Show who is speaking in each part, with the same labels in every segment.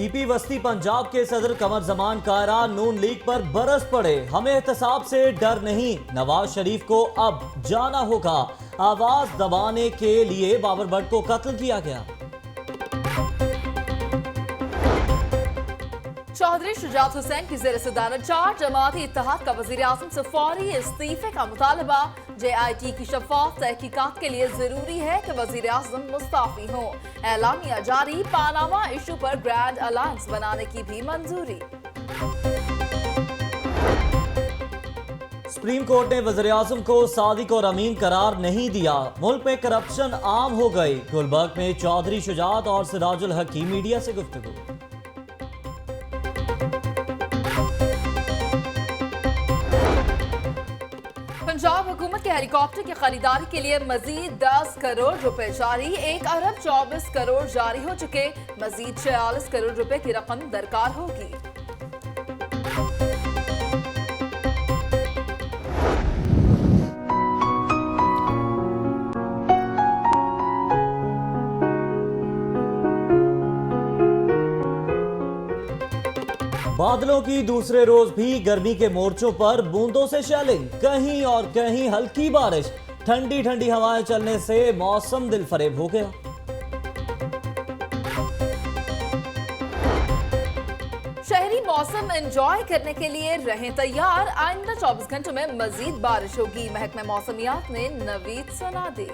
Speaker 1: PP वस्ती पंजाब के सदर कमर जमान कायरा नून लीग पर बरस पड़े। हमें एहतसाब से डर नहीं, नवाज शरीफ को अब जाना होगा। आवाज दबाने के लिए बाबर भट्ट को कत्ल किया गया।
Speaker 2: चौधरी शुजात हुसैन की ज़ेर सदारत 4 जमाती इत्तेहाद का वज़ीर आज़म से फौरी इस्तीफे का मुतालबा। JIT की शफ़ाफ तहकीकात के लिए जरूरी है कि वज़ीर आज़म मुस्ताफ़ी हों। एलानिया जारी, पानामा इशू पर ग्रैंड अलायंस बनाने की भी मंजूरी।
Speaker 1: सुप्रीम कोर्ट ने वज़ीर आज़म को सादिक और अमीन करार नहीं दिया। मुल्क में करप्शन आम हो गई। गुलबर्ग में चौधरी शुजात और सिराजुल हकीम मीडिया से गुफ्तगू।
Speaker 2: पंजाब हुकूमत के हेलीकॉप्टर की खरीदारी के लिए मजीद 10 करोड़ रुपए जारी। 1 अरब 24 करोड़ जारी हो चुके। मजीद 46 करोड़ रुपए की रकम दरकार होगी।
Speaker 1: बादलों की दूसरे रोज भी गर्मी के मोर्चों पर बूंदों से शेलिंग, कहीं और कहीं हल्की बारिश। ठंडी ठंडी हवाएं चलने से मौसम दिल फरेब हो गया।
Speaker 2: शहरी मौसम एंजॉय करने के लिए रहें तैयार। आइंदा 24 घंटों में मजीद बारिश होगी। महकमा मौसमियात ने नवीद सुना दी।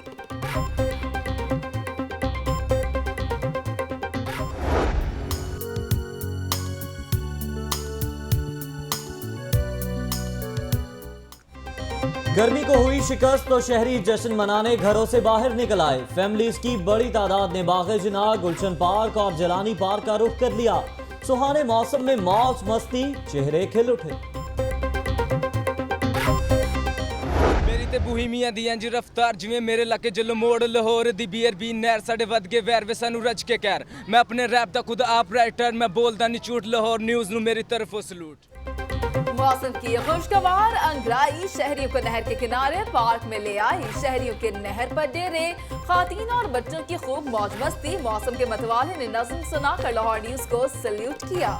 Speaker 1: गर्मी को हुई शिकस्त तो शहरी जश्न मनाने घरों से बाहर निकल आए। फैमिलीज की बड़ी तादाद ने बाग़े जिना, गुलशन पार्क और जलानी पार्क का रुख कर लिया। सुहाने मौसम में मौज मस्ती, चेहरे खिल उठे।
Speaker 3: मेरी ते बुहीमिया दी इंज रफ्तार जिवें मेरे इलाके जलो मोड़ लाहौर दी BRB नहर साडे वध के वैर वे सानू रज के कहर। मैं अपने रैप दा खुद आप राइटर, मैं बोलदा नहीं झूठ। लाहौर न्यूज़ नू मेरी तरफों सलूट।
Speaker 2: मौसम की खुशगवार अंगड़ाई शहरियों को नहर के किनारे पार्क में ले आई। शहरियों के नहर पर डेरे, खातीन और बच्चों की खूब मौज मस्ती। मौसम के मतवाले ने नज़्म सुनाकर लाहौर न्यूज़ को सल्यूट किया।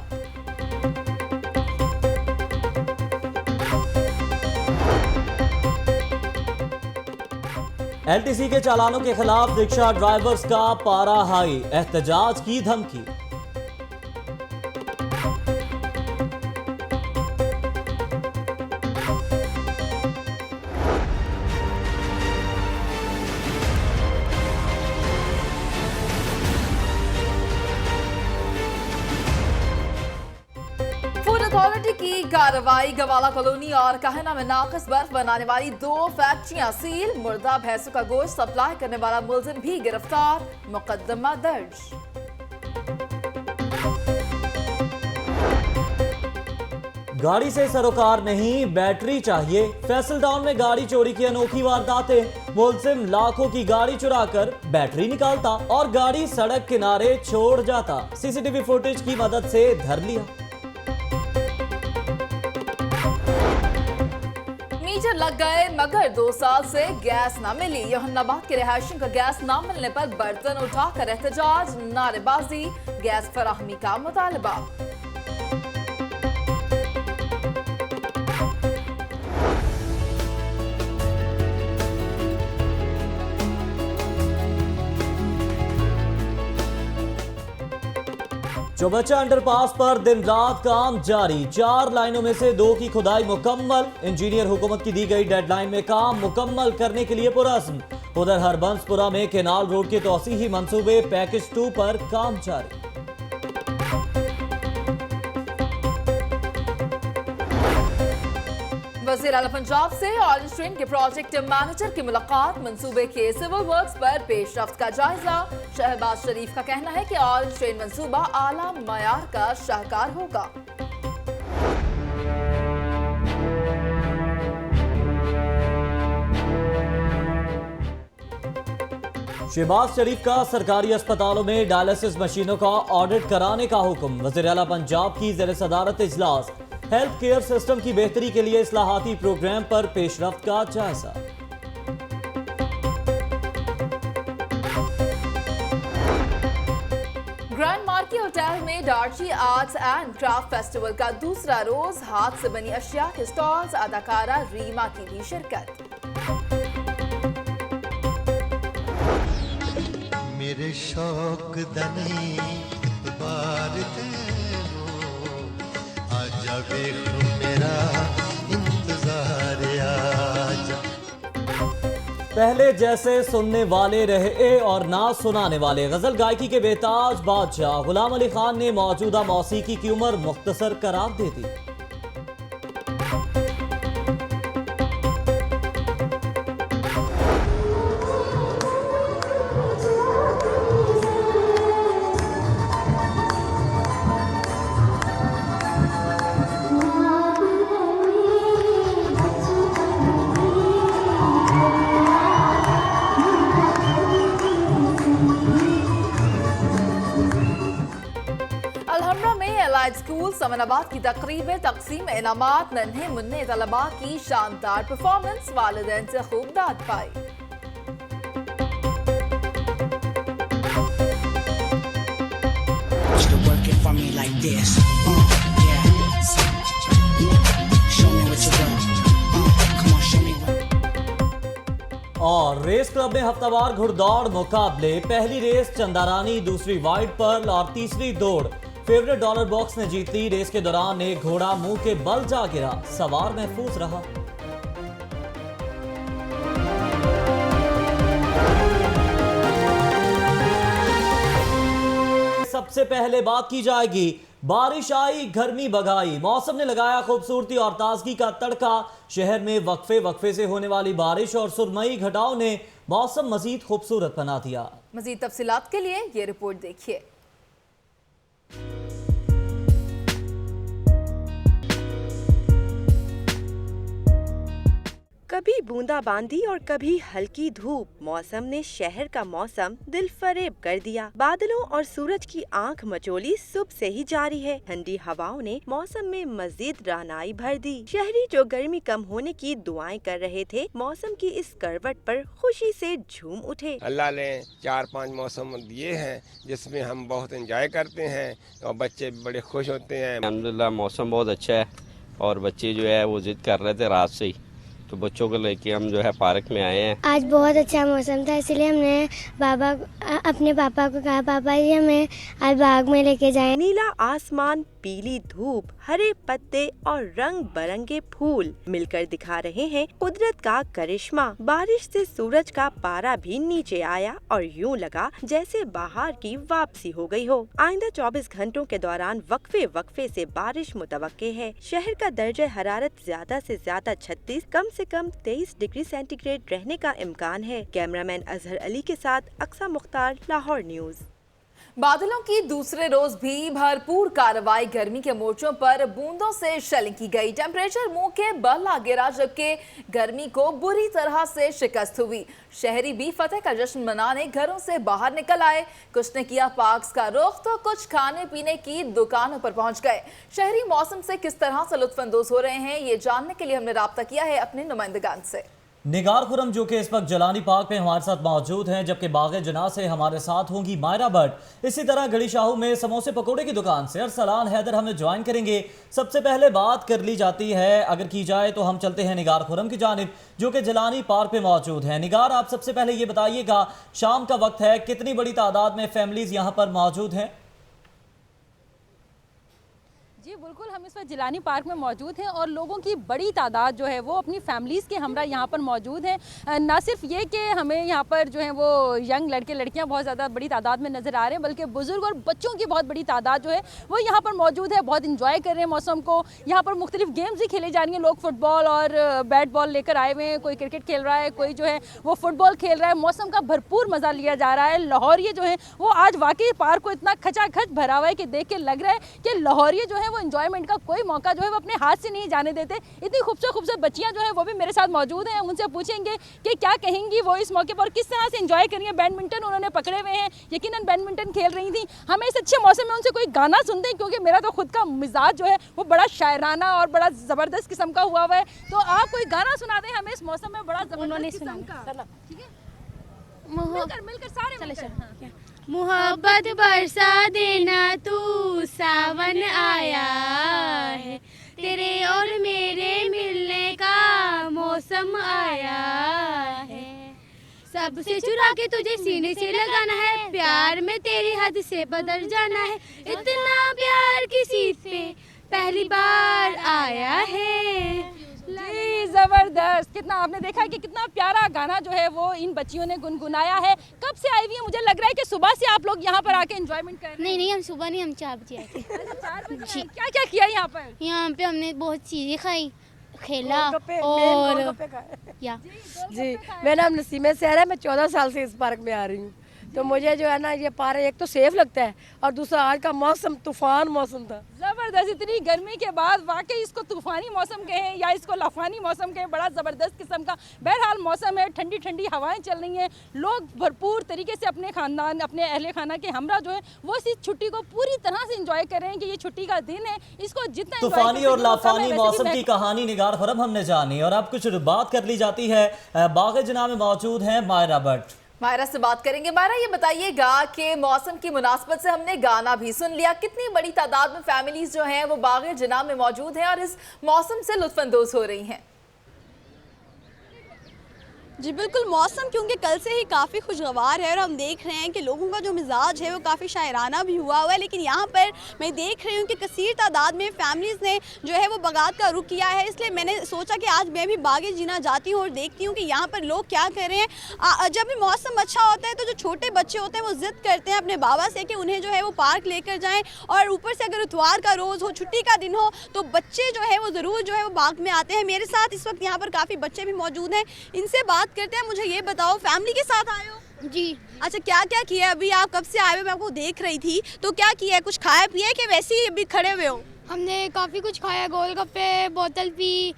Speaker 1: LTC के चालानों के खिलाफ रिक्शा ड्राइवर्स का पारा हाई, एहतजाज की धमकी।
Speaker 2: अथॉरिटी की कार्रवाई। गवाला कॉलोनी और कहना में नाकस बर्फ बनाने वाली 2 फैक्ट्रियां सील। मुर्दा भैंसों का गोश्त सप्लाई करने वाला मुलजिम भी गिरफ्तार। मुकदमा दर्ज।
Speaker 1: गाड़ी से सरोकार नहीं, बैटरी चाहिए। फैसल टाउन में गाड़ी चोरी की अनोखी वारदातें। मुलजिम लाखों की गाड़ी चुराकर बैटरी निकालता और गाड़ी सड़क किनारे छोड़ जाता। CCTV फुटेज की मदद से धर लिया।
Speaker 2: मीटर लग गए मगर 2 साल से गैस न मिली। यहन्नाबाद के रहायशियों का गैस न मिलने पर बर्तन उठाकर एहतजाज, नारेबाजी, गैस फराहमी का मुतालबा।
Speaker 1: चौबच्चा अंडरपास पर दिन रात काम जारी। 4 लाइनों में से 2 की खुदाई मुकम्मल। इंजीनियर हुकूमत की दी गई डेडलाइन में काम मुकम्मल करने के लिए पुरअज़्म। उधर हरबंसपुरा में केनाल रोड के तौसीही मंसूबे पैकेज 2 पर काम जारी।
Speaker 2: वज़ीर आला पंजाब से ऑरेंज ट्रेन के प्रोजेक्ट मैनेजर की मुलाकात। मंसूबे के सिविल वर्क्स पर पेशरफ्त का जायजा। शहबाज शरीफ का कहना है कि ऑरेंज ट्रेन मंसूबा आला मयार का शाहकार होगा।
Speaker 1: शहबाज शरीफ का सरकारी अस्पतालों में डायलिसिस मशीनों का ऑडिट कराने का हुक्म। वज़ीर आला पंजाब की ज़ेर सदारत इजलास। हेल्थ केयर सिस्टम की बेहतरी के लिए इस्लाहाती प्रोग्राम पर पेशरफ्त का जायजा।
Speaker 2: ग्रैंड मार्केट के होटल में डार्ची आर्ट्स एंड क्राफ्ट फेस्टिवल का दूसरा रोज हाथ से बनी अशिया के स्टॉल्स, अदाकारा रीमा की भी शिरकत।
Speaker 4: मेरे शौक दने बार आजा बेखू मेरा इंतजार आजा।
Speaker 1: पहले जैसे सुनने वाले रहे और ना सुनाने वाले, गजल गायकी के बेताज बादशाह गुलाम अली खान ने मौजूदा मौसीकी की उम्र मुख्तसर करार दे दी।
Speaker 2: अलहम्रा में एलाइड स्कूल समनाबाद की तकरीब में तकसीम इनामात, नन्हे मुन्ने तलबा की शानदार परफॉर्मेंस, वालिदैन से खूब दाद पाई।
Speaker 1: और रेस क्लब में हफ्तावार घुड़दौड़ मुकाबले, पहली रेस चंदारानी, दूसरी वाइट पर्ल और तीसरी दौड़ फेवरेट डॉलर बॉक्स ने जीत ली। रेस के दौरान एक घोड़ा मुंह के बल जा गिरा, सवार महफूज रहा। सबसे पहले बात की जाएगी, बारिश आई गर्मी भगाई, मौसम ने लगाया खूबसूरती और ताजगी का तड़का। शहर में वक्फे वक्फे से होने वाली बारिश और सुरमई घटाओं ने मौसम मजीद खूबसूरत बना दिया।
Speaker 2: मजीद तफसीलात के लिए ये रिपोर्ट देखिए।
Speaker 5: कभी बूंदाबांदी और कभी हल्की धूप, मौसम ने शहर का मौसम दिल फरेब कर दिया। बादलों और सूरज की आंख मचोली सुबह से ही जारी है। ठंडी हवाओं ने मौसम में मजीद रानाई भर दी। शहरी जो गर्मी कम होने की दुआएं कर रहे थे, मौसम की इस करवट पर खुशी से झूम उठे।
Speaker 6: अल्लाह ने 4-5 मौसम दिए हैं जिसमें हम बहुत एंजॉय करते हैं और बच्चे भी बड़े खुश होते हैं।
Speaker 7: अल्हम्दुलिल्लाह मौसम बहुत अच्छा है और बच्चे जो है वो जिद कर रहे थे रात से ही, तो बच्चों को लेके हम जो है पार्क में आए हैं।
Speaker 8: आज बहुत अच्छा मौसम था, इसलिए हमने अपने पापा को कहा, पापा जी हमें आज बाग में लेके जाएं।
Speaker 5: नीला आसमान, पीली धूप, हरे पत्ते और रंग बिरंगे फूल मिलकर दिखा रहे हैं कुदरत का करिश्मा। बारिश से सूरज का पारा भी नीचे आया और यूं लगा जैसे बाहर की वापसी हो गई हो। आइंदा 24 घंटों के दौरान वक्फे वक्फे से बारिश मुतवक्के है। शहर का दर्जा हरारत ज्यादा से ज्यादा 36, कम से कम 23 डिग्री सेंटीग्रेड रहने का इम्कान है। कैमरामैन अजहर अली के साथ अक्सा मुख्तार, लाहौर न्यूज।
Speaker 2: बादलों की दूसरे रोज भी भरपूर कार्रवाई, गर्मी के मोर्चों पर बूंदों से शेलिंग की गई। टेम्परेचर मुंह के बल आ गिरा, जबकि गर्मी को बुरी तरह से शिकस्त हुई। शहरी भी फतेह का जश्न मनाने घरों से बाहर निकल आए। कुछ ने किया पार्क्स का रुख तो कुछ खाने पीने की दुकानों पर पहुंच गए। शहरी मौसम से किस तरह से लुत्फानंदोज हो रहे हैं, ये जानने के लिए हमने राब्ता किया है अपने नुमाइंदगान से।
Speaker 1: निगार खुरम जो कि इस वक्त जलानी पार्क में हमारे साथ मौजूद हैं, जबकि बाग जना से हमारे साथ होंगी मायरा भट्ट। इसी तरह गली शाहू में समोसे पकोड़े की दुकान से अरसलान हैदर हमें ज्वाइन करेंगे। सबसे पहले बात कर ली जाती है, अगर की जाए तो हम चलते हैं निगार खुरम की जानिब जो कि जलानी पार्क में मौजूद है। निगार, आप सबसे पहले ये बताइएगा, शाम का वक्त है, कितनी बड़ी तादाद में फैमिलीज यहाँ पर मौजूद हैं?
Speaker 9: जी बिल्कुल, हम इस वक्त जिलानी पार्क में मौजूद हैं और लोगों की बड़ी तादाद जो है वो अपनी फैमिलीज़ के हमरा यहाँ पर मौजूद हैं। ना सिर्फ ये कि हमें यहाँ पर जो है वो यंग लड़के लड़कियाँ बहुत ज़्यादा बड़ी तादाद में नज़र आ रहे हैं, बल्कि बुज़ुर्ग और बच्चों की बहुत बड़ी तादाद जो है वो यहाँ पर मौजूद है। बहुत इंजॉय कर रहे हैं मौसम को। यहाँ पर मुख्तलिफ गेम्स भी खेले जा रही हैं। लोग फुटबॉल और बैट बॉल लेकर आए हुए हैं, कोई क्रिकेट खेल रहा है, कोई जो है वो फुटबॉल खेल रहा है। मौसम का भरपूर मज़ा लिया जा रहा है। लाहौरिये जो है वो आज वाकई पार्क को इतना खचाखच भरा हुआ है कि देख के लग रहा है कि लाहौरिये जो है वो एंजॉयमेंट का कोई मौका जो है वो अपने हाथ से नहीं जाने देते। इतनी खूबसूरत खूबसूरत बच्चियां जो है वो भी मेरे साथ मौजूद हैं। उनसे पूछेंगे कि क्या कहेंगी वो इस मौके पर, किस तरह से एंजॉय करेंगे। बैडमिंटन उन्होंने पकड़े हुए हैं, यकीनन बैडमिंटन खेल रही थी। हमें इस अच्छे मौसम में उनसे कोई गाना सुनते हैं, क्योंकि मेरा तो खुद का मिजाज जो है वो बड़ा शायराना और बड़ा ज़बरदस्त किस्म का हुआ है। तो आप कोई गाना सुना दें हमें इस मौसम में, बड़ा ज़बरदस्त किस्म का। ठीक है, मिलकर सारे मिलकर। हाँ।
Speaker 8: मोहब्बत बरसा देना तू सावन आया है, तेरे और मेरे मिलने का मौसम आया है, सबसे चुरा के तुझे सीने से लगाना है, प्यार में तेरी हद से बदल जाना है, इतना प्यार किसी पे पहली बार आया है।
Speaker 9: जी जबरदस्त, कितना आपने देखा कि कितना प्यारा गाना जो है वो इन बच्चियों ने गुनगुनाया है। कब से आई हुई है? मुझे लग रहा है कि सुबह से आप लोग यहाँ पर आके एंजॉयमेंट कर रहे हैं।
Speaker 8: नहीं, हम सुबह नहीं, हम 4 बजे आए थे।
Speaker 9: 4 बजे क्या क्या किया यहाँ पर?
Speaker 8: यहाँ पे हमने बहुत चीज़ें खाई, खेला और या
Speaker 10: जी, मेरा नाम नसीमा सहरा है, मैं 14 साल से इस पार्क में आ रही हूँ। तो मुझे जो है ना ये पार्क एक तो सेफ लगता है और दूसरा आज का मौसम तूफान मौसम था।
Speaker 9: जबरदस्त, इतनी गर्मी के बाद वाकई इसको तूफानी मौसम कहें या इसको लाफानी मौसम कहें, बड़ा ज़बरदस्त किस्म का बहरहाल मौसम है। ठंडी ठंडी हवाएं चल रही हैं, लोग भरपूर तरीके से अपने ख़ानदान अपने अहले खाना के हमरा जो है वो इस छुट्टी को पूरी तरह से इंजॉय कर रहे हैं कि ये छुट्टी का दिन है, इसको जितना
Speaker 1: तूफानी और लाफानी मौसम की कहानी निगार खरब हमने जानी। और अब कुछ बात कर ली जाती है, बाग़ जना में मौजूद हैं मायरा भट्ट।
Speaker 2: मायरा से बात करेंगे। मायरा, ये बताइएगा कि मौसम की मुनासबत से हमने गाना भी सुन लिया, कितनी बड़ी तादाद में फैमिलीज जो हैं वो बाग़ जना में मौजूद हैं और इस मौसम से लुत्फानंदोज हो रही हैं?
Speaker 11: जी बिल्कुल, मौसम क्योंकि कल से ही काफ़ी खुशगवार है और हम देख रहे हैं कि लोगों का जो मिजाज है वो काफ़ी शायराना भी हुआ है, लेकिन यहाँ पर मैं देख रही हूँ कि कसीर तादाद में फैमिलीज़ ने जो है वो बागात का रुख किया है। इसलिए मैंने सोचा कि आज मैं भी बाग़ जना जाती हूँ और देखती हूँ कि यहाँ पर लोग क्या कर रहे हैं। जब भी मौसम अच्छा होता है तो जो छोटे बच्चे होते हैं वो ज़िद करते हैं अपने बाबा से कि उन्हें जो है वो पार्क लेकर जाएँ, और ऊपर से अगर इतवार का रोज़ हो, छुट्टी का दिन हो, तो बच्चे जो है वो ज़रूर जो है वो बाग़ में आते हैं। मेरे साथ इस वक्त यहाँ पर काफ़ी बच्चे भी मौजूद हैं, इनसे बात करते हैं। मुझे ये बताओ, फैमिली के साथ आए हो?
Speaker 8: जी।
Speaker 11: अच्छा, क्या क्या किया? अभी आप कब से आए हो? मैं आपको देख रही थी, तो क्या किया है? कुछ खाया पिया है कि वैसे ही अभी खड़े हुए हो?
Speaker 8: हमने काफ़ी कुछ खाया, गोलगप्पे, बोतल पी,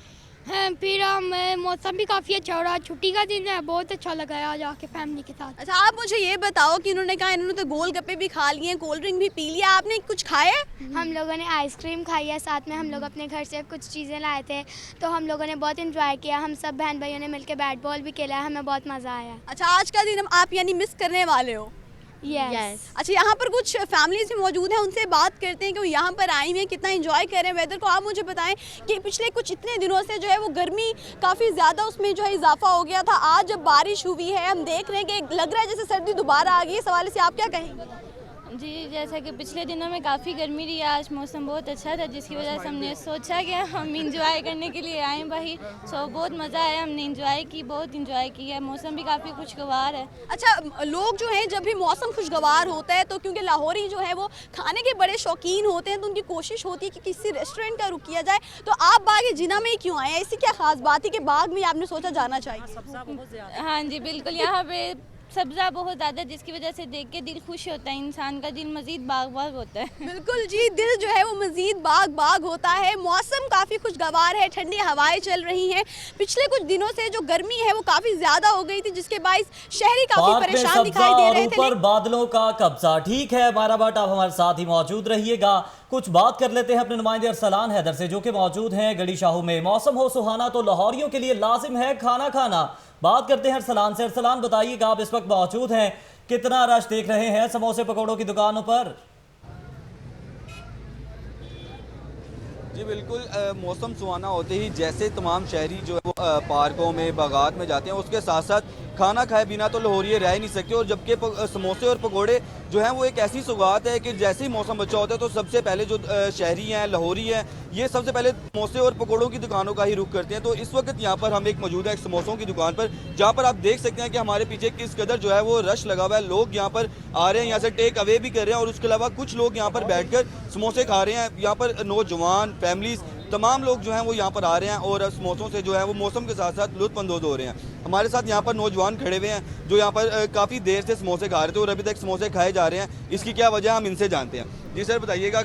Speaker 8: फिर हम मौसम भी काफ़ी अच्छा हो रहा, छुट्टी का दिन है, बहुत अच्छा लगा है आज आके फैमिली के साथ।
Speaker 11: अच्छा, आप मुझे ये बताओ कि इन्होंने कहा इन्होंने तो गोलगप्पे भी खा लिए, कोल्ड ड्रिंक भी पी लिया, आपने कुछ खाया?
Speaker 8: हम लोगों ने आइसक्रीम खाई है, साथ में हम लोग अपने घर से कुछ चीज़ें लाए थे, तो हम लोगों ने बहुत एंजॉय किया। हम सब बहन भाइयों ने मिलकर बैट बॉल भी खेला है, हमें बहुत मज़ा आया।
Speaker 11: अच्छा, आज का दिन आप यानी मिस करने वाले हो?
Speaker 8: यस।
Speaker 11: अच्छा, यहाँ पर कुछ फैमिलीज भी मौजूद हैं, उनसे बात करते हैं कि वो यहाँ पर आई हुई हैं, कितना एंजॉय कर रहे हैं वेदर को। आप मुझे बताएं कि पिछले कुछ इतने दिनों से जो है वो गर्मी काफ़ी ज़्यादा उसमें जो है इजाफा हो गया था, आज जब बारिश हुई है हम देख रहे हैं कि लग रहा है जैसे सर्दी दोबारा आ गई। इस हवाले से आप क्या कहेंगे?
Speaker 8: जी, जैसा कि पिछले दिनों में काफ़ी गर्मी रही, आज मौसम बहुत अच्छा था, जिसकी वजह से हमने सोचा कि हम इंजॉय करने के लिए आए भाई। सो बहुत मज़ा आया, हमने इंजॉय की, बहुत इंजॉय किया। मौसम भी काफ़ी खुशगवार है।
Speaker 11: अच्छा, लोग जो हैं जब भी मौसम खुशगवार होता है तो क्योंकि लाहौरी जो है वो खाने के बड़े शौकीन होते हैं, तो उनकी कोशिश होती है कि किसी रेस्टोरेंट का रुक किया जाए। तो आप बाग़ जना में क्यों आए हैं? ऐसी क्या खास बात है कि बाग़ में आपने सोचा जाना चाहिए?
Speaker 8: हाँ जी बिल्कुल, यहाँ पे सब्ज़ा बहुत ज़्यादा, जिसकी वजह से देख के दिल खुश होता है, इंसान का दिल मज़ीद बाग बाग होता है।
Speaker 11: बिल्कुल जी, दिल जो है वो मज़ीद बाग बाग होता है। मौसम काफ़ी खुशगवार है, ठंडी हवाएं चल रही हैं। पिछले कुछ दिनों से जो गर्मी है वो काफ़ी ज़्यादा हो गई थी, जिसके बाइस शहरी काफ़ी परेशान दिखाई दे रहे थे।
Speaker 1: ऊपर बादलों का कब्जा। ठीक है मायरा भट्ट, आप हमारे साथ ही मौजूद रहिएगा। कुछ बात कर लेते हैं अपने नुमाइंदे अरसलान हैदर से, जो कि मौजूद हैं गड़ी शाहू में। मौसम हो सुहाना तो लाहौरियों के लिए लाजिम है खाना खाना। बात करते हैं अरसलान से। अरसलान, बताइएगा, आप इस वक्त मौजूद हैं, कितना रश देख रहे हैं समोसे पकौड़ों की दुकानों पर?
Speaker 12: जी बिल्कुल, मौसम सुहाना होते ही जैसे तमाम शहरी जो है वो पार्कों में बागात में जाते हैं, उसके साथ साथ खाना खाए बिना तो लाहौरिये रह नहीं सकते। और जबकि समोसे और पकोड़े जो हैं वो एक ऐसी सौगात है कि जैसे ही मौसम अच्छा होता है तो सबसे पहले जो शहरी हैं, लाहौरी हैं, ये सबसे पहले समोसे और पकोड़ों की दुकानों का ही रुख करते हैं। तो इस वक्त यहाँ पर हम एक मौजूद है एक समोसों की दुकान पर, जहाँ पर आप देख सकते हैं कि हमारे पीछे किस कदर जो है वो रश लगा हुआ है। लोग यहाँ पर आ रहे हैं, यहाँ से टेक अवे भी कर रहे हैं, और उसके अलावा कुछ लोग यहाँ पर बैठ कर समोसे खा रहे हैं। यहाँ पर नौजवान, फैमिलीज, तमाम लोग जो हैं वो यहाँ पर आ रहे हैं और समोसों से जो है वो मौसम के साथ साथ लुत्फानंदोज हो रहे हैं। हमारे साथ यहाँ पर नौजवान खड़े हुए हैं जो यहाँ पर काफ़ी देर से समोसे खा रहे थे और अभी तक समोसे खाए जा रहे हैं। इसकी क्या वजह हम इनसे जानते हैं। जी सर, बताइएगा,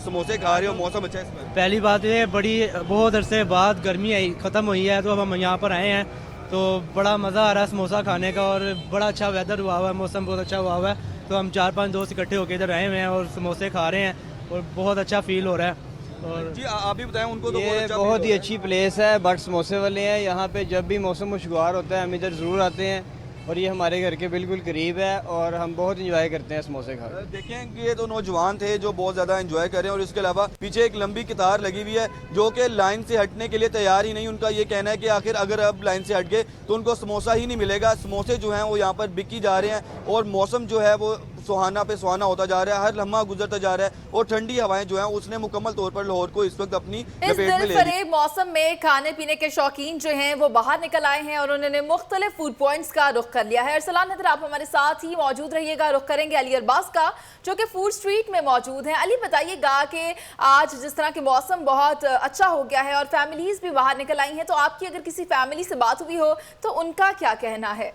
Speaker 12: समोसे खा रहे हो, मौसम अच्छा है इसमें?
Speaker 13: पहली बात ये, बड़ी बहुत अरसे बाद गर्मी ख़त्म हुई है तो अब हम यहाँ पर आए हैं, तो बड़ा मज़ा आ रहा है समोसा खाने का, और बड़ा अच्छा वेदर हुआ हुआ है, मौसम बहुत अच्छा हुआ हुआ है। तो हम 4-5 दोस्त इकट्ठे होकर इधर आए हुए हैं और समोसे खा रहे हैं और बहुत अच्छा फील हो रहा है। और
Speaker 12: जी आप भी बताएं उनको। तो
Speaker 14: ये बहुत ही अच्छी प्लेस है, बट समोसे वाले हैं यहाँ पे। जब भी मौसम खुशगवार होता है हम इधर ज़रूर आते हैं
Speaker 13: और ये हमारे घर के बिल्कुल करीब है और हम बहुत इंजॉय करते हैं समोसे खा के।
Speaker 12: देखें कि ये तो नौजवान थे जो बहुत ज़्यादा एंजॉय कर रहे हैं और इसके अलावा पीछे एक लंबी कतार लगी हुई है जो कि लाइन से हटने के लिए तैयार ही नहीं। उनका ये कहना है कि आखिर अगर अब लाइन से हट गए तो उनको समोसा ही नहीं मिलेगा। समोसे जो हैं वो यहाँ पर बिकी जा रहे हैं और मौसम जो है वो सुहाना पे सुहाना होता जा रहा है, हर लम्हा गुजरता जा रहा है और ठंडी हवाएं जो हैं उसने मुकम्मल तौर पर लाहौर को इस वक्त अपनी
Speaker 2: इस
Speaker 12: लपेट में ले
Speaker 2: दिलफरेब मौसम में खाने पीने के शौकीन जो हैं वो बाहर निकल आए हैं और उन्होंने मुख्तलिफ फूड पॉइंट्स का रुख कर लिया है। अरसलान हैदर, आप हमारे साथ ही मौजूद रहिएगा। रुख करेंगे अली अरबाज का जो कि फूड स्ट्रीट में मौजूद है। अली, बताइएगा कि आज जिस तरह के मौसम बहुत अच्छा हो गया है और फैमिलीज भी बाहर निकल आई हैं, तो आपकी अगर किसी फैमिली से बात हुई हो तो उनका क्या कहना है?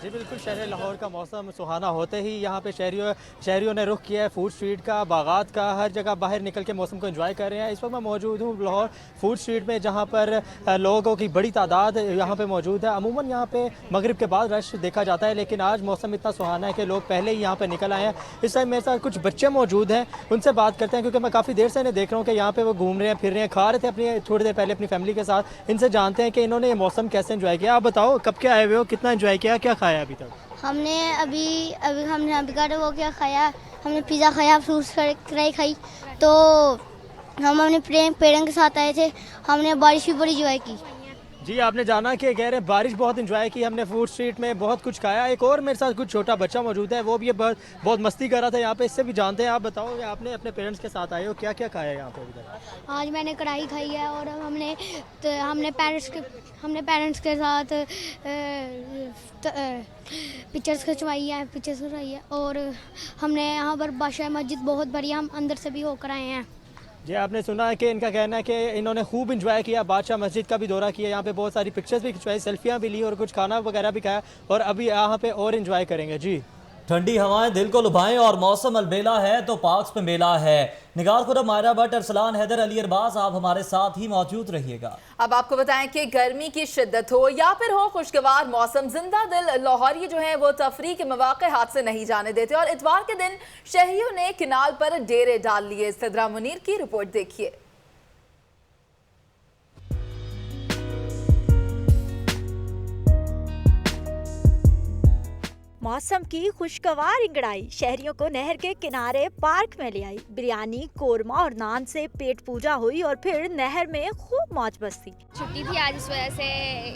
Speaker 13: जी बिल्कुल, शहर लाहौर का मौसम सुहाना होते ही यहाँ पे शहरियों ने रुख किया है फूड स्ट्रीट का, बागात का, हर जगह बाहर निकल के मौसम को एंजॉय कर रहे हैं। इस वक्त मैं मौजूद हूँ लाहौर फूड स्ट्रीट में जहाँ पर लोगों की बड़ी तादाद यहाँ पे मौजूद है। अमूमन यहाँ पे मगरिब के बाद रश देखा जाता है, लेकिन आज मौसम इतना सुहाना है कि लोग पहले ही यहाँ पर निकल आए हैं। इस टाइम मेरे साथ कुछ बच्चे मौजूद हैं, उनसे बात करते हैं क्योंकि मैं काफ़ी देर से इन्हें देख रहा हूँ कि यहाँ पर वो घूम रहे हैं, फिर रहे हैं, खा रहे थे अपनी थोड़ी देर पहले अपनी फैमिली के साथ। इनसे जानते हैं कि इन्होंने ये मौसम कैसे एंजॉय किया। आप बताओ कब के आए हुए हो, कितना एंजॉय किया, क्या खाया अभी तक?
Speaker 8: हमने अभी का वो क्या खाया, हमने पिज़्ज़ा खाया, फ्रूट्स फ्राई खाई। तो हम अपने पेरेंट्स के साथ आए थे, हमने बारिश भी बड़ी एंजॉय की।
Speaker 13: जी, आपने जाना कि कह रहे हैं बारिश बहुत एंजॉय की, हमने फूड स्ट्रीट में बहुत कुछ खाया। एक और मेरे साथ कुछ छोटा बच्चा मौजूद है, वो भी बहुत मस्ती कर रहा था यहाँ पे, इससे भी जानते हैं। आप बताओ कि आपने अपने पेरेंट्स के साथ आए हो, क्या क्या खाया यहाँ पे अभी तक?
Speaker 8: आज मैंने कढ़ाई खाई है और हमने पेरेंट्स के साथ पिक्चर्स खिंचवाई है और हमने यहाँ पर बादशाह मस्जिद बहुत बढ़िया, हम अंदर से भी होकर आए हैं।
Speaker 13: जी, आपने सुना है कि इनका कहना है कि इन्होंने खूब एंजॉय किया, बादशाह मस्जिद का भी दौरा किया, यहाँ पे बहुत सारी पिक्चर्स भी खिंचवाई, सेल्फियाँ भी ली और कुछ खाना वगैरह भी खाया और अभी यहाँ पे और एंजॉय करेंगे। जी,
Speaker 1: ठंडी हवाएं दिल को लुभाएं और मौसम अलबेला है तो पार्क्स में मेला है। निगार खुरम, मायरा भट्ट, अरसलान हैदर, अली अरबाज, आप हमारे साथ ही मौजूद रहिएगा।
Speaker 2: अब आपको बताएं कि गर्मी की शिद्दत हो या फिर हो खुशगवार मौसम, जिंदा दिल लाहौरी जो है वो तफरी के मौके हाथ से नहीं जाने देते और इतवार के दिन शहरियों ने किनाल पर डेरे डाल लिए। इस्तदरा मुनीर की रिपोर्ट देखिए।
Speaker 14: मौसम की खुशगवार इंगड़ाई शहरियों को नहर के किनारे पार्क में ले आई। बिरयानी, कोरमा और नान से पेट पूजा हुई और फिर नहर में खूब मौज मस्ती।
Speaker 8: छुट्टी थी आज, इस वजह से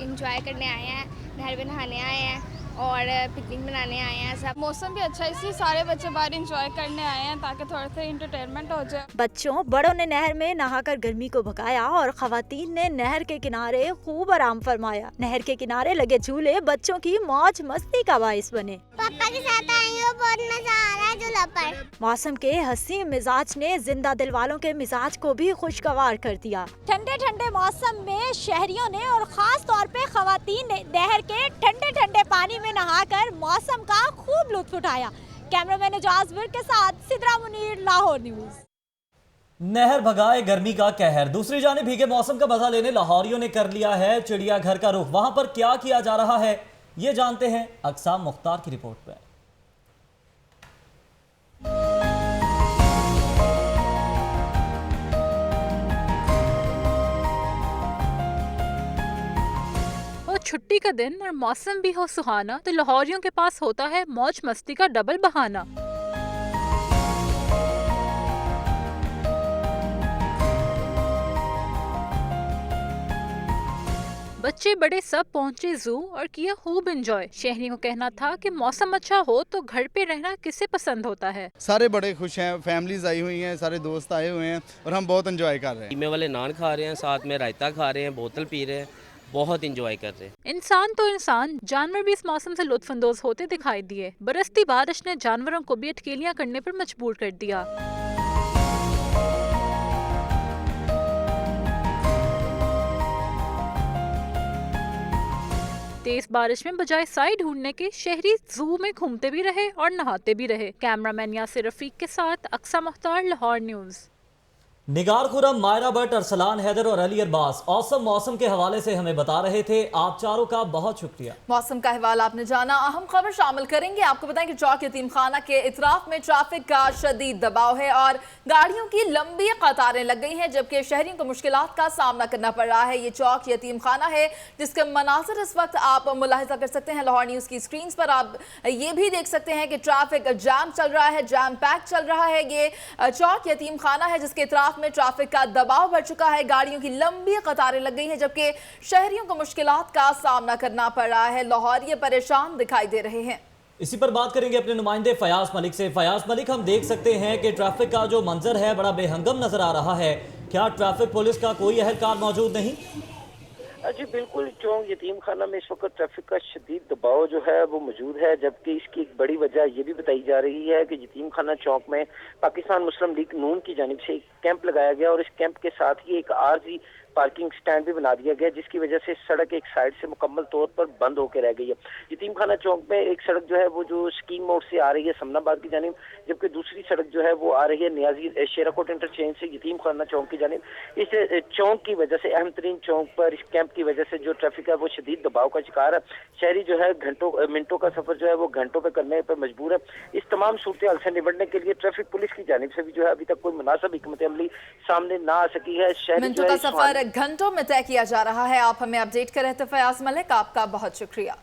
Speaker 8: एंजॉय करने आए हैं, नहर में नहाने आए हैं और पिकनिक मनाने आए हैं। सब
Speaker 15: मौसम भी अच्छा है, इसलिए सारे बच्चे बाहर एंजॉय करने आए हैं ताकि थोड़ा सा एंटरटेनमेंट हो जाए।
Speaker 14: बच्चों बड़ों ने नहर में नहाकर गर्मी को भगाया और खवातीन ने नहर के किनारे खूब आराम फरमाया। नहर के किनारे लगे झूले बच्चों की मौज मस्ती का बाइस बने।
Speaker 8: पापा के साथ आई हूँ, बहुत मजा आ रहा है झूला पर।
Speaker 14: मौसम के हंसी मिजाज ने जिंदा दिल वालों के मिजाज को भी खुशगवार कर दिया।
Speaker 16: ठंडे ठंडे मौसम में शहरियों ने और खास तौर पे खवातीन ने नहर के ठंडे ठंडे पानी में नहाकर मौसम का खूब लुत्फ उठाया। कैमरामैन एजाज वीर के साथ सिद्रा मुनीर, लाहौर न्यूज।
Speaker 1: नहर भगाए गर्मी का कहर, दूसरी जानिब भीगे मौसम का मजा लेने लाहौरियों ने कर लिया है चिड़ियाघर का रुख। वहां पर क्या किया जा रहा है ये जानते हैं अक्साम मुख्तार की रिपोर्ट में।
Speaker 17: छुट्टी का दिन और मौसम भी हो सुहाना तो लाहौरियों के पास होता है मौज मस्ती का डबल बहाना। बच्चे बड़े सब पहुंचे जू और किया खूब एंजॉय। शहरियों का कहना था कि मौसम अच्छा हो तो घर पे रहना किसे पसंद होता है।
Speaker 18: सारे बड़े खुश हैं, फैमिलीज आई हुई हैं, सारे दोस्त आए हुए हैं और हम बहुत एंजॉय कर रहे हैं।
Speaker 7: कीमे वाले नान खा रहे हैं, साथ में रायता खा रहे हैं, बोतल पी रहे हैं, बहुत इंजॉय कर रहे हैं।
Speaker 17: इंसान तो इंसान, जानवर भी इस मौसम से लुत्फानंदोज होते दिखाई दिए। बरसती बारिश ने जानवरों को भी अटकेलियां करने पर मजबूर कर दिया। तेज बारिश में बजाय साई ढूंढने के शहरी जू में घूमते भी रहे और नहाते भी रहे। कैमरामैन यासिर रफीक के साथ अक्सा मुख्तार, लाहौर न्यूज।
Speaker 1: निगार खुरम, मायरा भट्ट, अरसलान हैदर और अली अरबाज औसम मौसम के हवाले से हमें बता रहे थे। आप चारों का बहुत शुक्रिया।
Speaker 2: मौसम का हवाला आपने जाना। अहम खबर शामिल करेंगे। आपको बताएं कि चौक यतीम खाना के इतराफ में ट्रैफिक का शदीद दबाव है और गाड़ियों की लंबी कतारें लग गई हैं, जबकि शहरियों को मुश्किलात का सामना करना पड़ रहा है। ये चौक यतीम खाना है जिसके मनाज़िर इस वक्त आप मुलाहिजा कर सकते हैं लाहौर न्यूज़ की स्क्रीन पर। आप ये भी देख सकते हैं कि ट्रैफिक जैम चल रहा है, जैम पैक चल रहा है। ये चौक यतीम खाना है जिसके इतराफ में ट्रैफिक का दबाव बढ़ चुका है, गाड़ियों की लंबी कतारें लग गई हैं, जबकि शहरियों को मुश्किलात का सामना करना पड़ रहा है। लाहौरिये परेशान दिखाई दे रहे हैं।
Speaker 1: इसी पर बात करेंगे अपने नुमाइंदे फयाज मलिक से। फयाज मलिक, हम देख सकते हैं कि ट्रैफिक का जो मंजर है बड़ा बेहंगम नजर आ रहा है। क्या ट्रैफिक पुलिस का कोई अहलकार मौजूद नहीं?
Speaker 19: जी बिल्कुल, चौक यतीम खाना में इस वक्त ट्रैफिक का शदीद दबाव जो है वो मौजूद है, जबकि इसकी एक बड़ी वजह ये भी बताई जा रही है कि यतीम खाना चौक में पाकिस्तान मुस्लिम लीग नून की जानिब से एक कैंप लगाया गया और इस कैंप के साथ ही एक आरजी पार्किंग स्टैंड भी बना दिया गया, जिसकी वजह से सड़क एक साइड से मुकम्मल तौर पर बंद होकर रह गई है। यतीम खाना चौक में एक सड़क जो है वो जो स्कीम मोड़ से आ रही है समनाबाद की जानिब, जबकि दूसरी सड़क जो है वो आ रही है नियाजी शेराकोट इंटरचेंज से यतीम खाना चौक की जानिब। इस चौक की वजह से, अहम तरीन चौक पर इस कैंप की वजह से जो ट्रैफिक है वो शदीद दबाव का शिकार है। शहरी जो है मिनटों का सफर जो है वो घंटों पे करने पर मजबूर है। इस तमाम सूरत हाल से निपटने के लिए ट्रैफिक पुलिस की जानिब से भी जो है अभी तक कोई मुनासिब हिकमत अमली सामने ना आ सकी है। शहरी
Speaker 2: मिनटों का सफर घंटों में तय किया जा रहा है। आप हमें अपडेट कर रहे थे फयाज मलिक, आपका बहुत शुक्रिया।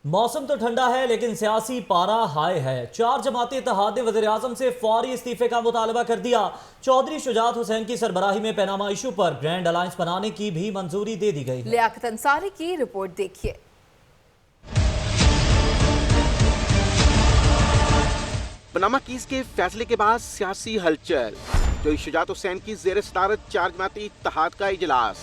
Speaker 1: मौसम तो ठंडा है लेकिन सियासी पारा हाई है। 4 जमाती इत्तेहाद ने वज़ीर आज़म से फौरी इस्तीफे का मुतालबा कर दिया। चौधरी शुजात हुसैन की सरबराही में पैनामा इशू पर ग्रैंड अलायंस बनाने की भी मंजूरी दे दी गई है।
Speaker 2: लियाकत अंसारी की रिपोर्ट देखिए।
Speaker 20: पनामा केस के फैसले के बाद सियासी हलचल। चौधरी शुजात हुसैन की ज़ेर सदारत 4 जमाती इत्तेहाद का इजलास।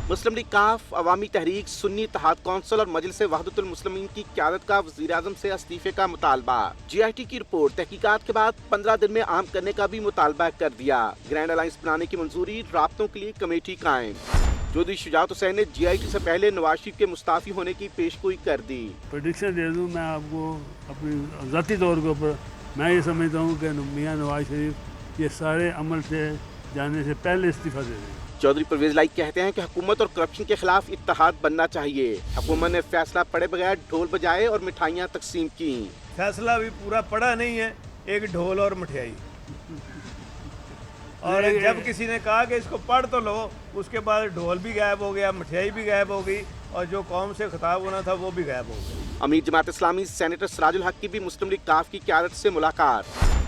Speaker 20: मुस्लिम लीग काफ, अवामी तहरीक, सुन्नी इत्तेहाद कौंसिल और मजलिस वहदतुल मुस्लिमीन की क़यादत का वज़ीर आज़म से इस्तीफे का मुतालबा। GIT की रिपोर्ट तहकीकात के बाद 15 दिन में आम करने का भी मुतालबा कर दिया। ग्रैंड अलायंस बनाने की मंजूरी, राब्तों के लिए कमेटी कायम। चौधरी शुजात हुसैन ने GIT से पहले नवाज शरीफ के मुस्ताफी होने की पेशगोई कर दी।
Speaker 21: प्रेडिक्शन दे दूँ मैं आपको अपनी ज़ाती तौर के ऊपर, मैं ये समझता हूँ कि मियाँ नवाज शरीफ ये सारे अमल से जाने से पहले इस्तीफा दे दें।
Speaker 20: चौधरी परवेज लाइक कहते हैं कि हुकूमत और करप्शन के खिलाफ इत्तेहाद बनना चाहिए। हुकूमत ने फैसला पढ़े बगैर ढोल बजाए और मिठाइयाँ तकसीम की।
Speaker 22: फैसला भी पूरा पढ़ा नहीं है, एक ढोल और मिठाई। और जब किसी ने कहा कि इसको पढ़ तो लो, उसके बाद ढोल भी गायब हो गया, मिठाई भी गायब हो गई और जो कौम से खिताब होना था वो भी गायब हो गया।
Speaker 20: अमीर जमात इस्लामी सेनेटर सिराजुल हक की भी मुस्लिम लीग काफ की क़यादत से मुलाकात।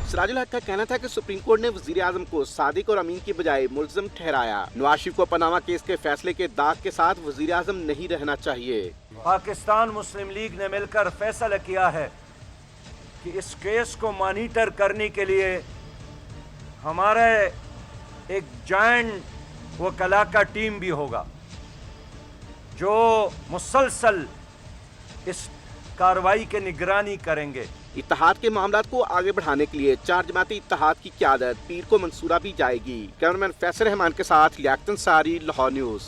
Speaker 20: सिराजुल हक का कहना था कि सुप्रीम कोर्ट ने वज़ीर आज़म को सादिक और अमीन की बजाय मुल्ज़िम ठहराया। नवाज शरीफ को पनामा केस के फैसले के दाग के साथ वज़ीर आज़म नहीं रहना चाहिए।
Speaker 23: पाकिस्तान मुस्लिम लीग ने मिलकर फैसला किया है कि इस केस को मॉनिटर करने के लिए हमारे एक जॉइंट वकला का टीम भी होगा जो मुसलसल इस कार्रवाई की निगरानी करेंगे।
Speaker 20: इत्तेहाद के मामला को आगे बढ़ाने के लिए 4 जमाती इत्तेहाद की क़यादत पीर को मंसूरा भी जाएगी। कैमरामैन फैसल रहमान के साथ लियाकत अंसारी, लाहौर न्यूज़।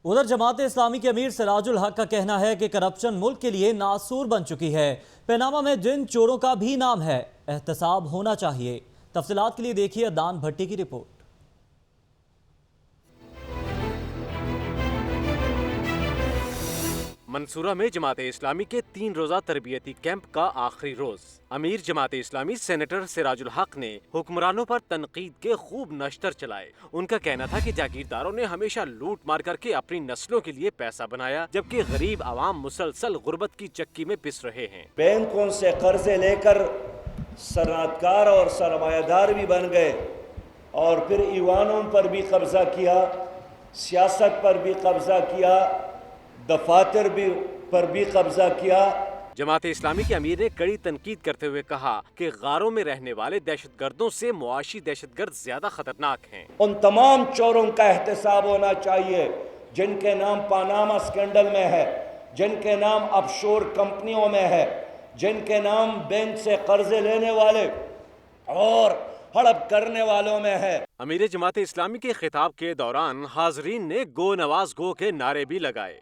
Speaker 1: उधर जमात इस्लामी के अमीर सिराजुल हक का कहना है कि करप्शन मुल्क के लिए नासूर बन चुकी है। पैनामा में जिन चोरों का भी नाम है, एहतसाब होना चाहिए। तफसीलात के लिए देखिए अदनान भट्टी की रिपोर्ट।
Speaker 24: मंसूरा में जमात इस्लामी के 3 रोज़ा तरबियती कैंप का आखिरी रोज। अमीर जमात इस्लामी सेनेटर सिराजुल हक ने हुक्मरानों पर तनकीद के खूब नश्तर चलाए। उनका कहना था कि जागीरदारों ने हमेशा लूट मार करके अपनी नस्लों के लिए पैसा बनाया, जबकि गरीब आवाम मुसलसल गुर्बत की चक्की में पिस रहे हैं।
Speaker 23: बैंकों से कर्जे लेकर सनअतकार और सरमायादार भी बन गए और फिर ईवानों पर भी कब्जा किया, सियासत पर भी कब्जा किया, दफातर पर भी कब्जा किया।
Speaker 24: जमात इस्लामी के अमीर ने कड़ी तनकीद करते हुए कहा कि गारों में रहने वाले दहशतगर्दों से मुआशी दहशतगर्द ज्यादा खतरनाक हैं।
Speaker 23: उन तमाम चोरों का एहतसाब होना चाहिए जिनके नाम पानामा स्कैंडल में है, जिनके नाम ऑफशोर कंपनियों में है, जिनके नाम बैंक से कर्जे लेने वाले और हड़प करने वालों में है।
Speaker 24: अमीर जमात इस्लामी के खिताब के दौरान हाजरीन ने गो नवाज गो के नारे भी लगाए।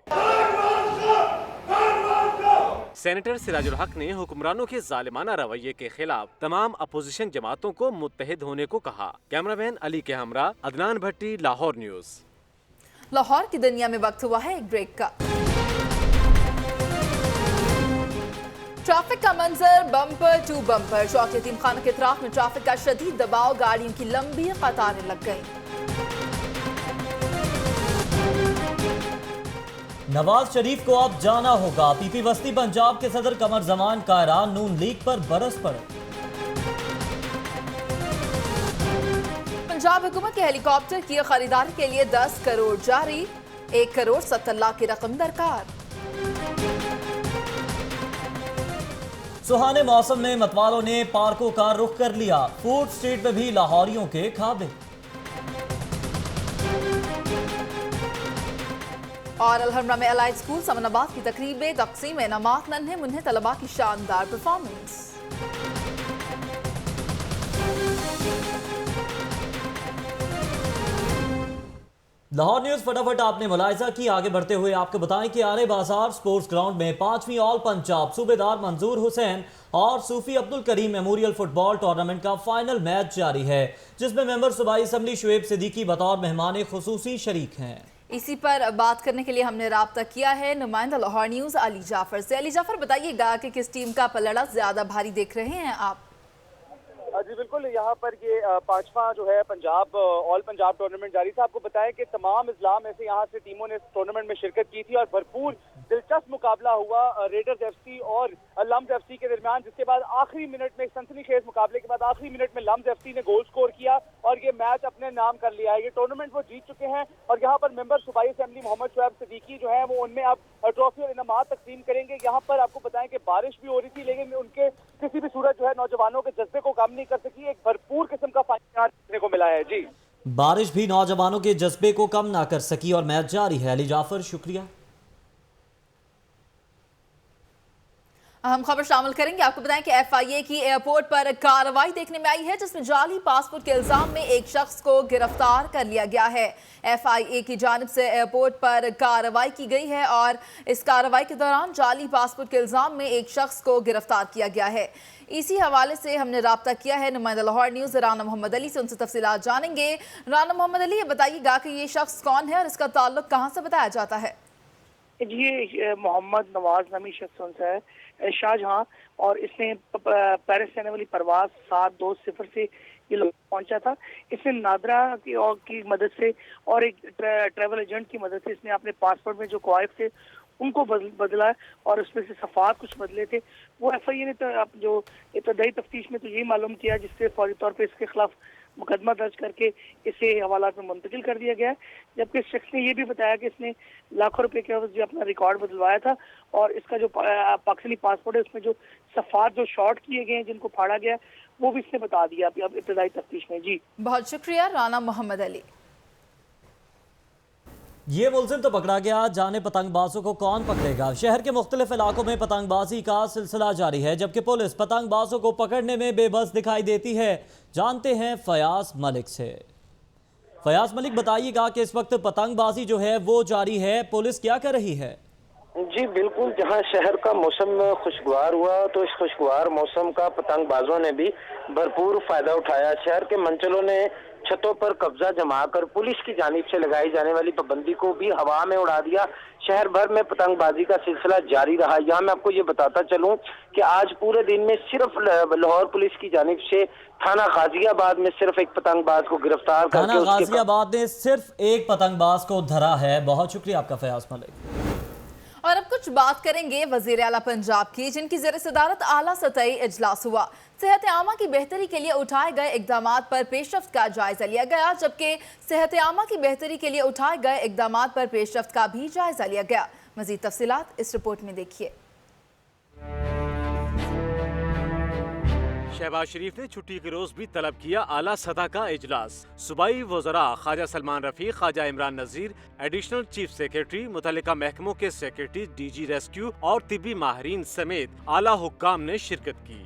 Speaker 24: सेनेटर सिराजुल हक ने हुक्मरानों के जालिमाना रवैये के खिलाफ तमाम अपोजिशन जमातों को मुत्तहिद होने को कहा। कैमरामैन अली के हमरा, अदनान भट्टी, लाहौर न्यूज।
Speaker 2: लाहौर की दुनिया में वक्त हुआ है एक ब्रेक का। ट्रैफिक का मंजर बम्पर टू बम्पर। चौक यतीमखाना के इतराफ में ट्रैफिक का शदीद दबाव, गाड़ियों की लंबी कतारें लग गईं।
Speaker 1: नवाज शरीफ को अब जाना होगा। पीपी बस्ती पंजाब के सदर कमर जमान का ऐलान, नून लीग पर बरस पड़े।
Speaker 2: पंजाब हुकूमत के हेलीकॉप्टर की खरीदारी के लिए 10 करोड़ जारी, 1 करोड़ 70 लाख की रकम दरकार।
Speaker 1: सुहाने मौसम में मतवालों ने पार्कों का रुख कर लिया। फूड स्ट्रीट में भी लाहौरियों के खाबे।
Speaker 2: और अलहमरा में अलाइड स्कूल समनाबाद की तकरीबें, तकसीम इनामात, नन्हे मुन्हे तलबा की शानदार परफॉर्मेंस।
Speaker 1: लाहौर न्यूज फटाफट आपने मुलाहिजा की। आगे बढ़ते हुए आपको बताएं कि आने बाजार स्पोर्ट्स ग्राउंड में 5वीं ऑल पंजाब सूबेदार मंजूर हुसैन और सूफी Abdul Karim memorial football tournament का फाइनल मैच जारी है, जिसमें मेंबर सूबाई असम्बली शुएब सिद्दीकी बतौर मेहमान खुसूसी शरीक हैं।
Speaker 2: इसी पर बात करने के लिए हमने राब्ता किया है नुमाइंदा लाहौर न्यूज अली जाफर से। अली जाफर, बताइएगा कि किस टीम का पलड़ा ज्यादा भारी देख रहे हैं आप?
Speaker 3: जी बिल्कुल, यहाँ पर ये 5वां जो है पंजाब ऑल पंजाब टूर्नामेंट जारी था। आपको बताया कि तमाम इस्लाम में से यहाँ से टीमों ने इस टूर्नामेंट में शिरकत की थी और भरपूर दिलचस्प मुकाबला हुआ रेडर्स एफसी और लम्स एफसी के दरमियान, जिसके बाद आखिरी मिनट में, सनसनीखेज मुकाबले के बाद आखिरी मिनट में लम्स एफसी ने गोल स्कोर किया और ये मैच अपने नाम कर लिया है। ये टूर्नामेंट वो जीत चुके हैं और यहाँ पर मेंबर सूबाई असेंबली मोहम्मद शुएब सिद्दीकी जो है वो उनमें अब ट्रॉफी और इनामात तकसीम करेंगे। यहाँ पर आपको बताएं कि बारिश भी हो रही थी, लेकिन उनके किसी भी सूरत जो है नौजवानों के जज्बे को कम नहीं कर सकी। एक भरपूर किस्म का फाइनल यहाँ देखने को मिला है। जी,
Speaker 1: बारिश भी नौजवानों के जज्बे को कम ना कर सकी और मैच जारी है। अली जाफर, शुक्रिया।
Speaker 2: अहम खबर शामिल करेंगे। आपको बताएं कि FIA की एयरपोर्ट पर कार्रवाई देखने में आई है, जिसमें जाली पासपोर्ट के इल्जाम में एक शख्स को गिरफ्तार कर लिया गया है। FIA की जानिब से एयरपोर्ट पर कार्रवाई की गई है और इस कार्रवाई के दौरान जाली पासपोर्ट के इल्जाम में एक शख्स को गिरफ्तार किया गया है। इसी हवाले से हमने राब्ता किया है नुमाइंदा लाहौर न्यूज़ राना मोहम्मद अली से, उनसे तफसीलात जानेंगे। राना मोहम्मद अली, ये बताइएगा कि ये शख्स कौन है और इसका ताल्लुक कहाँ से बताया जाता है?
Speaker 4: जी, मोहम्मद नवाज नामी शख्स है शाहजहां, और इसने पेरिस जाने वाली परवाज 7200 से ये लोग पहुंचा था। इसने नादरा की मदद से और एक ट्रैवल एजेंट की मदद से इसने अपने पासपोर्ट में जो कवायद थे उनको बदला और उसमें से सफ़ात कुछ बदले थे। वो FIA ने जो इब्तदाई तफ्तीश में तो यही मालूम किया, जिससे फौरी तौर पर इसके खिलाफ मुकदमा दर्ज करके इसे हवालात में मुंतकिल कर दिया गया है। जबकि इस शख्स ने यह भी बताया कि इसने लाखों रुपए के जो अपना रिकॉर्ड बदलवाया था और इसका जो पाकिस्तानी पासपोर्ट है उसमें जो सफ़ात जो शॉर्ट किए गए हैं, जिनको फाड़ा गया, वो भी इसने बता दिया अब इब्तदाई तफ्तीश में। जी, बहुत
Speaker 2: शुक्रिया राना मोहम्मद अली।
Speaker 1: ये मुलजिम तो पकड़ा गया, जाने पतंगबाजों को कौन पकड़ेगा। शहर के मुख्तलिफ इलाकों में पतंगबाजी का सिलसिला जारी है, जबकि पुलिस पतंगबाजों को पकड़ने में बेबस दिखाई देती है। जानते हैं फयाज मलिक से। फयाज मलिक, बताइएगा कि इस वक्त पतंगबाजी जो है वो जारी है, पुलिस क्या कर रही है?
Speaker 19: जी बिल्कुल, जहां शहर का मौसम खुशगवार हुआ तो इस खुशगवार मौसम का पतंगबाजों ने भी भरपूर फायदा उठाया। शहर के मंचलों ने छतों पर कब्जा जमाकर पुलिस की जानिब से लगाई जाने वाली पाबंदी को भी हवा में उड़ा दिया। शहर भर में पतंगबाजी का सिलसिला जारी रहा। यहाँ मैं आपको ये बताता चलूं कि आज पूरे दिन में सिर्फ लाहौर पुलिस की जानिब से थाना गाजियाबाद में सिर्फ एक पतंगबाज को गिरफ्तार करके
Speaker 1: थाना गाजियाबाद ने सिर्फ एक पतंगबाज को धरा है। बहुत शुक्रिया आपका फयाज मलिक।
Speaker 2: और अब कुछ बात करेंगे वजीर आला पंजाब की, जिनकी ज़ेर सदारत आला सतही इजलास हुआ। सेहत आमा की बेहतरी के लिए उठाए गए इकदामात पर पेशरफ्त का जायजा लिया गया, जबकि सेहत आमा की बेहतरी के लिए उठाए गए इकदामात पर पेशरफ्त का भी जायजा लिया गया। मजीद तफसीलात इस रिपोर्ट में देखिए।
Speaker 24: शहबाज शरीफ ने छुट्टी के रोज भी तलब किया आला सतह का इजलास। सूबाई वज़रा Khwaja Salman Rafiq, Khwaja Imran Nazir, additional chief secretary, मुतल्लिका महकमों के सेक्रेटरी, DG रेस्क्यू और तिब्बी माहिरीन समेत आला हुक्काम ने शिरकत की।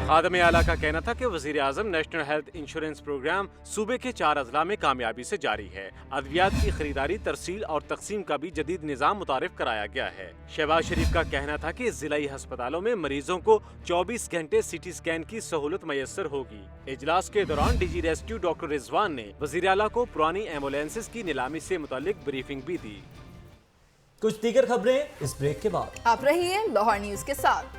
Speaker 24: खादम आला का कहना था कि वज़ीर आज़म नेशनल हेल्थ इंश्योरेंस प्रोग्राम सूबे के 4 अजला में कामयाबी से जारी है। अद्वियात की खरीदारी, तरसील और तकसीम का भी जदीद निज़ाम मुतारिफ कराया गया है। शहबाज शरीफ का कहना था कि जिलाई अस्पतालों में मरीजों को 24 घंटे CT स्कैन की सहूलत मैसर होगी। इजलास के दौरान DG रेस्क्यू डॉक्टर रिजवान ने वज़ीर आला को पुरानी एम्बुलेंसेज की नीलामी से मुतालिक ब्रीफिंग भी दी।
Speaker 1: कुछ दीगर खबरें इस ब्रेक के बाद।
Speaker 2: आप रहिए लाहौर न्यूज के साथ।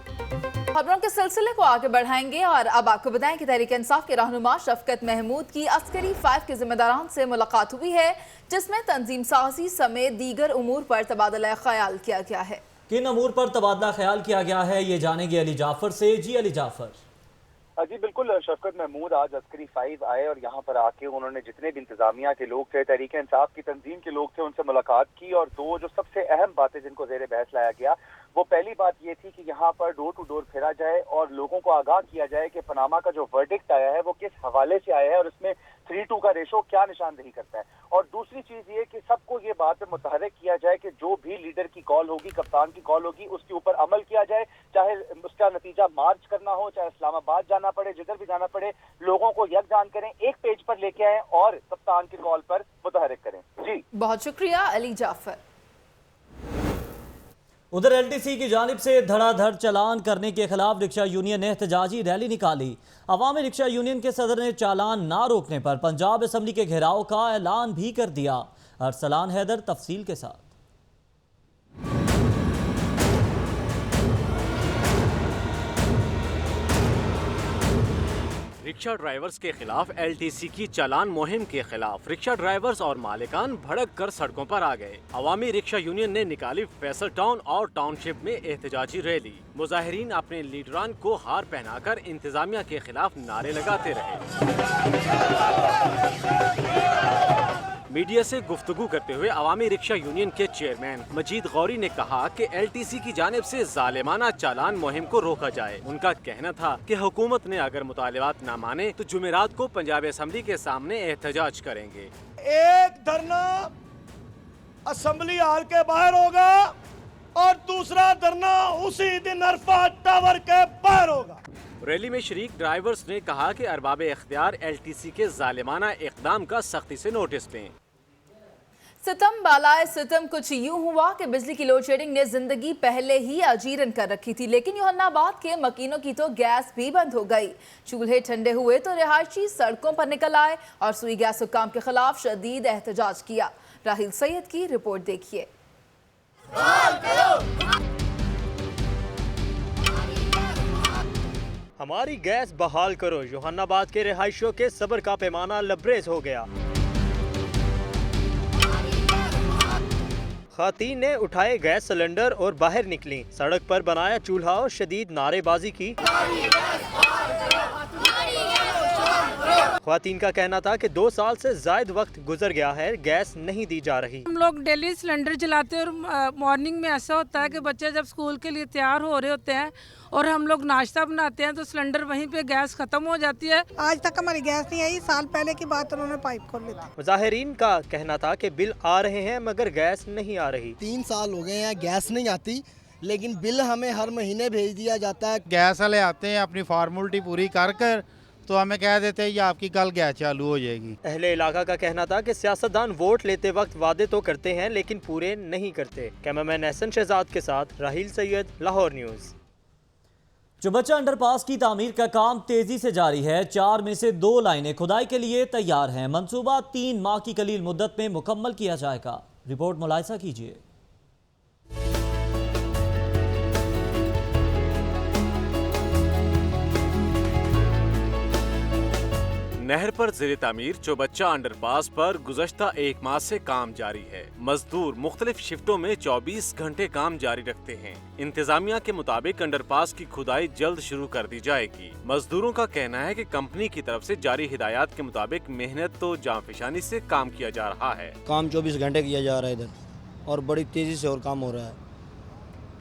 Speaker 2: खबरों के सिलसिले को आगे बढ़ाएंगे और अब आपको बताएं कि तहरीक इंसाफ के रहनुमा शफकत महमूद की अस्करी 5 के जिम्मेदारान से मुलाकात हुई है, जिसमें तंजीम साजी समेत दीगर उमूर पर तबादला ख्याल किया गया है।
Speaker 1: किन अमूर पर तबादला ख्याल किया गया है, ये जानेंगे अली जाफर से। जी अली जाफर।
Speaker 3: जी बिल्कुल, शफकत महमूद आज अस्करी 5 आए और यहाँ पर आके उन्होंने जितने भी इंतजामिया के लोग थे, तहरीक इंसाफ की तंजीम के लोग थे, उनसे मुलाकात की। और दो जो सबसे अहम बातें जिनको जेर बहस लाया गया, वो पहली बात ये थी कि यहाँ पर डोर टू डोर फिरा जाए और लोगों को आगाह किया जाए कि पनामा का जो वर्डिक्ट आया है वो किस हवाले से आया है और इसमें 3:2 का रेशो क्या निशानदेही करता है। और दूसरी चीज ये कि सबको ये बात पे मुतहरिक किया जाए कि जो भी लीडर की कॉल होगी, कप्तान की कॉल होगी, उसके ऊपर अमल किया जाए, चाहे उसका नतीजा मार्च करना हो, चाहे इस्लामाबाद जाना पड़े, जिधर भी जाना पड़े, लोगों को यकजान करें, एक पेज पर लेके आए और कप्तान की कॉल पर मुतहरिक करें। जी
Speaker 2: बहुत शुक्रिया अली जाफर।
Speaker 1: उधर LTC की जानिब से धड़ाधड़ चालान करने के खिलाफ रिक्शा यूनियन ने एहतजाजी रैली निकाली। अवामी रिक्शा यूनियन के सदर ने चालान ना रोकने पर पंजाब असम्बली के घेराव का ऐलान भी कर दिया। अरसलान हैदर तफसील के साथ।
Speaker 24: रिक्शा ड्राइवर्स के खिलाफ LTC की चालान मुहिम के खिलाफ रिक्शा ड्राइवर्स और मालिकान भड़क कर सड़कों पर आ गए। अवामी रिक्शा यूनियन ने निकाली फैसल टाउन और टाउनशिप में एहतजाजी रैली। मुजाहिरीन अपने लीडरान को हार पहनाकर इंतजामिया के खिलाफ नारे लगाते रहे। मीडिया से गुफ्तगू करते हुए अवामी रिक्शा यूनियन के चेयरमैन मजीद गौरी ने कहा कि LTC की जानिब से जालिमाना चालान मुहिम को रोका जाए। उनका कहना था कि हुकूमत ने अगर मुतालिबात न माने तो जुमेरात को पंजाब असम्बली के सामने एहतजाज करेंगे।
Speaker 22: एक धरना असम्बली हाल के बाहर होगा और दूसरा धरना उसी दिन अरफा टावर के बाहर होगा।
Speaker 24: रैली में शरीक ड्राइवर्स ने कहा कि अरबाब इख्तियार LTC के जालिमाना इक़दाम का सख्ती से नोटिस लें।
Speaker 2: सितम बालाए सितम कुछ यूं हुआ कि बिजली की लोड शेडिंग ने जिंदगी पहले ही अजीरन कर रखी थी, लेकिन योहन्नाबाद के मकीनों की तो गैस भी बंद हो गई। चूल्हे ठंडे हुए तो रिहायशी सड़कों पर निकल आए और सुई गैस हुक्काम के खिलाफ शदीद एहतजाज किया। राहिल सैयद की रिपोर्ट देखिए।
Speaker 5: हमारी गैस बहाल करो, योहन्नाबाद के रिहायशियों के सब्र का पैमाना लबरेज हो गया। खातीन ने उठाए गैस सिलेंडर और बाहर निकली, सड़क पर बनाया चूल्हा और शदीद नारेबाजी की। खातीन का कहना था कि 2 साल से ज्यादा वक्त गुजर गया है, गैस नहीं दी जा रही।
Speaker 6: हम लोग डेली सिलेंडर जलाते हैं और मॉर्निंग में ऐसा होता है कि बच्चे जब स्कूल के लिए तैयार हो रहे होते हैं और हम लोग नाश्ता बनाते हैं तो सिलेंडर वहीं पे गैस खत्म हो जाती है।
Speaker 9: आज तक हमारी गैस नहीं आई, साल पहले की बात उन्होंने पाइप खोल ली थी।
Speaker 5: मुजाहिरीन का कहना था कि बिल आ रहे हैं मगर गैस नहीं आ रही।
Speaker 10: 3 साल हो गए हैं, गैस नहीं आती, लेकिन बिल हमें हर महीने भेज दिया जाता है।
Speaker 25: गैस वाले आते हैं, अपनी फॉर्मेलिटी पूरी कर तो हमें कह देते हैं ये आपकी कल गैस चालू हो जाएगी।
Speaker 5: अहले इलाका का कहना था कि सियासतदान वोट लेते वक्त वादे तो करते हैं लेकिन पूरे नहीं करते। कैमरामैन एहसन शहजाद के साथ राहिल सैयद, लाहौर न्यूज़।
Speaker 1: चुबच्चा अंडरपास की तामीर का काम तेजी से जारी है। 4 में से 2 लाइनें खुदाई के लिए तैयार हैं। मंसूबा 3 माह की कलील मुद्दत में मुकम्मल किया जाएगा। रिपोर्ट मुलाहिजा कीजिए।
Speaker 24: नहर पर ज़ेरे तामीर चौबच्चा अंडरपास पर गुज़श्ता 1 माह से काम जारी है। मजदूर मुख्तलिफ शिफ्टों में 24 घंटे काम जारी रखते हैं। इंतजामिया के मुताबिक अंडरपास की खुदाई जल्द शुरू कर दी जाएगी। मजदूरों का कहना है कि कंपनी की तरफ से जारी हिदायत के मुताबिक मेहनत तो जांफिशानी से काम किया जा रहा है।
Speaker 10: काम 24 घंटे किया जा रहा है इधर और बड़ी तेज़ी से और काम हो रहा है।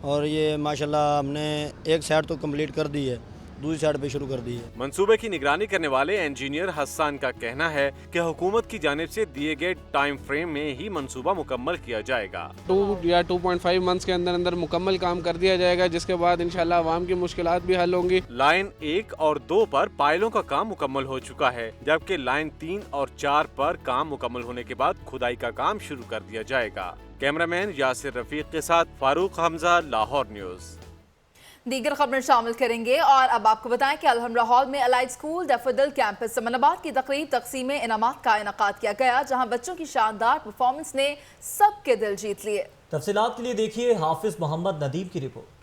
Speaker 10: और ये माशाल्लाह हमने एक साइड तो कंप्लीट कर दी है, दूसरी साइड पे शुरू कर दी है।
Speaker 24: मंसूबे की निगरानी करने वाले इंजीनियर हसन का कहना है कि हुकूमत की जानिब से दिए गए टाइम फ्रेम में ही मंसूबा मुकम्मल किया जाएगा।
Speaker 8: 2 या 2.5 मंथ्स के अंदर अंदर मुकम्मल काम कर दिया जाएगा, जिसके बाद इंशाल्लाह आवाम की मुश्किलात भी हल होंगी।
Speaker 24: लाइन 1 और 2 पर पायलों का काम मुकम्मल हो चुका है, जबकि लाइन 3 और 4 पर काम मुकम्मल होने के बाद खुदाई का काम शुरू कर दिया जाएगा। कैमरामैन यासिर रफीक के साथ फारूक हमजा, लाहौर न्यूज़।
Speaker 2: दीगर खबरें शामिल करेंगे और अब आपको बताएं कि अलहमरा हॉल में allied school daffodil campus Samanabad की तकरीब तकसीम इनामात का इनेकाद किया गया, जहां बच्चों की शानदार परफॉर्मेंस ने सबके दिल जीत लिए।
Speaker 1: तफसीलात के लिए देखिए हाफिज मोहम्मद नदीम की रिपोर्ट।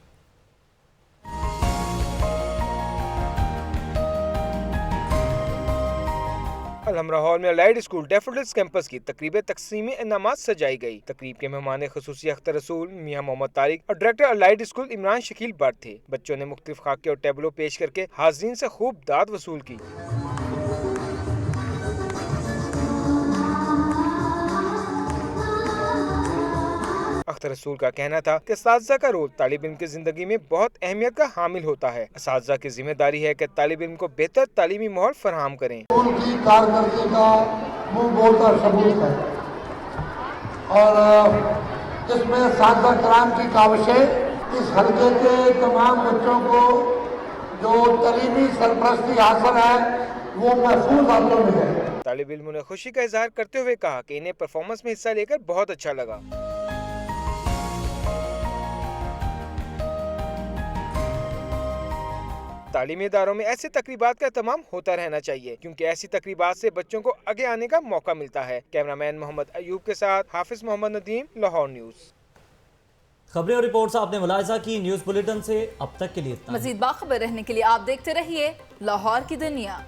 Speaker 11: अलहमरा हॉल में अलाइड स्कूल डैफोडिल्स कैंपस की तकरीब तकसीम इनामात सजाई गई। तकरीब के मेहमान खुसूसी अख्तर रसूल, मियां मोहम्मद तारिक और director allied school Imran Shakeel Bhatt थे। बच्चों ने मुख्तलिफ खाके और टेबलों पेश करके हाज़रीन से खूब दाद वसूल की। अख्तर रसूल का कहना था कि असातिज़ा का रोल तालिब इल्म की जिंदगी में बहुत अहमियत का हामिल होता है। असातिज़ा की जिम्मेदारी है कि तालिब इल्म को बेहतर तालीमी माहौल फराहम करें।
Speaker 12: उनकी कारकर्दगी का मुंह बोलता सबूत है और इसमें असातिज़ा कराम की काविशें इस हल्के के तमाम बच्चों को जो तालीमी सरपरस्ती हासिल है वो महफूज हाथों में है।
Speaker 11: तालिब इल्मों ने खुशी का इजहार करते हुए कहा कि इन्हें परफॉर्मेंस में हिस्सा लेकर बहुत अच्छा लगा। तालीमी इदारों में ऐसे तकरीबात का तमाम होता रहना चाहिए, क्योंकि ऐसी तकरीबात से बच्चों को आगे आने का मौका मिलता है। कैमरामैन मोहम्मद अयूब के साथ हाफिज मोहम्मद नदीम, लाहौर न्यूज़।
Speaker 1: खबरें और रिपोर्ट्स आपने मुलाहिजा की। न्यूज़ बुलेटिन से अब तक के लिए इतना।
Speaker 2: मजीद बाखबर रहने के लिए आप देखते रहिए लाहौर की दुनिया।